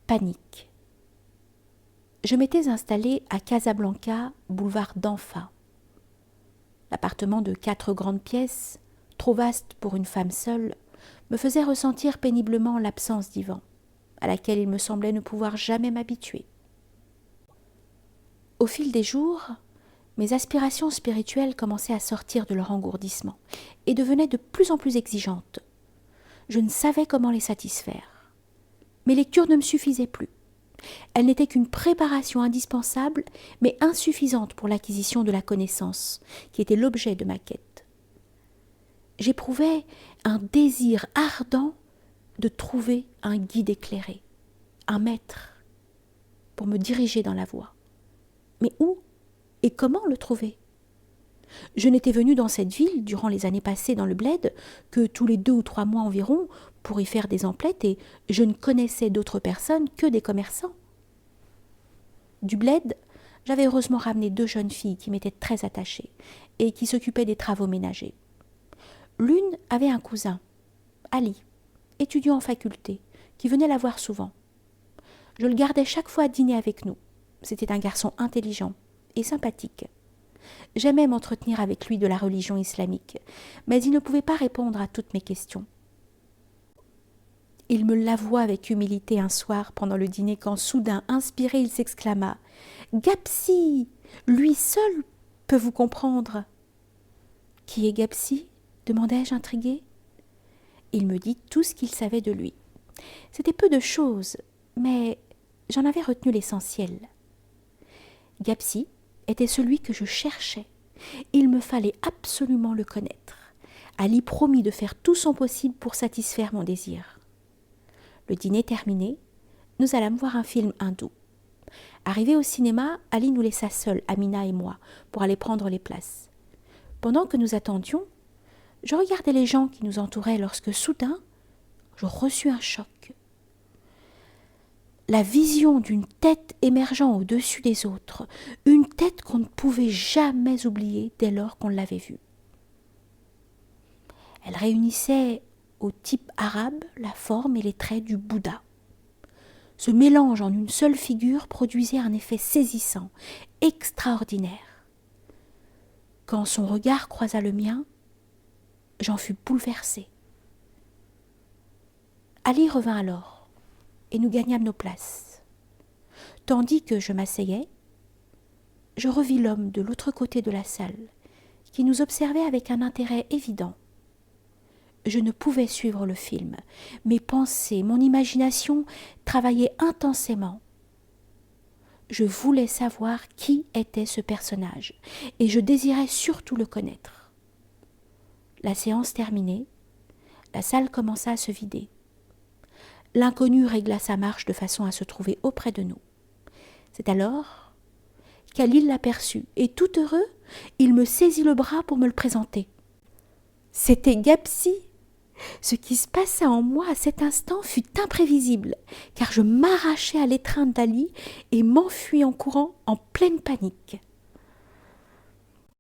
panique. Je m'étais installée à Casablanca, boulevard d'Anfa. L'appartement de 4 grandes pièces, trop vaste pour une femme seule, me faisait ressentir péniblement l'absence d'Yvan, à laquelle il me semblait ne pouvoir jamais m'habituer. Au fil des jours, mes aspirations spirituelles commençaient à sortir de leur engourdissement et devenaient de plus en plus exigeantes. Je ne savais comment les satisfaire. Mes lectures ne me suffisaient plus. Elles n'étaient qu'une préparation indispensable, mais insuffisante pour l'acquisition de la connaissance, qui était l'objet de ma quête. J'éprouvais un désir ardent de trouver un guide éclairé, un maître, pour me diriger dans la voie. Mais où et comment le trouver? Je n'étais venue dans cette ville, durant les années passées dans le bled, que tous les 2 ou 3 mois environ, pour y faire des emplettes, et je ne connaissais d'autres personnes que des commerçants. Du bled, j'avais heureusement ramené 2 jeunes filles qui m'étaient très attachées et qui s'occupaient des travaux ménagers. L'une avait un cousin, Ali, étudiant en faculté, qui venait la voir souvent. Je le gardais chaque fois à dîner avec nous. C'était un garçon intelligent et sympathique. J'aimais m'entretenir avec lui de la religion islamique, mais il ne pouvait pas répondre à toutes mes questions. Il me l'avoua avec humilité un soir pendant le dîner quand, soudain, inspiré, il s'exclama « Gapsi, lui seul peut vous comprendre !»« Qui est Gapsi ?» demandai-je intriguée. Il me dit tout ce qu'il savait de lui. C'était peu de choses, mais j'en avais retenu l'essentiel. Gapsi était celui que je cherchais. Il me fallait absolument le connaître. Ali promit de faire tout son possible pour satisfaire mon désir. Le dîner terminé, nous allâmes voir un film hindou. Arrivés au cinéma, Ali nous laissa seuls, Amina et moi, pour aller prendre les places. Pendant que nous attendions, je regardais les gens qui nous entouraient lorsque, soudain, je reçus un choc. La vision d'une tête émergeant au-dessus des autres, une tête qu'on ne pouvait jamais oublier dès lors qu'on l'avait vue. Elle réunissait au type arabe la forme et les traits du Bouddha. Ce mélange en une seule figure produisait un effet saisissant, extraordinaire. Quand son regard croisa le mien, j'en fus bouleversée. Ali revint alors, et nous gagnâmes nos places. Tandis que je m'asseyais, je revis l'homme de l'autre côté de la salle, qui nous observait avec un intérêt évident. Je ne pouvais suivre le film. Mes pensées, mon imagination travaillaient intensément. Je voulais savoir qui était ce personnage, et je désirais surtout le connaître. La séance terminée, la salle commença à se vider. L'inconnu régla sa marche de façon à se trouver auprès de nous. C'est alors qu'Ali l'aperçut, et tout heureux, il me saisit le bras pour me le présenter. C'était Gapsi. Ce qui se passa en moi à cet instant fut imprévisible, car je m'arrachai à l'étreinte d'Ali et m'enfuis en courant en pleine panique.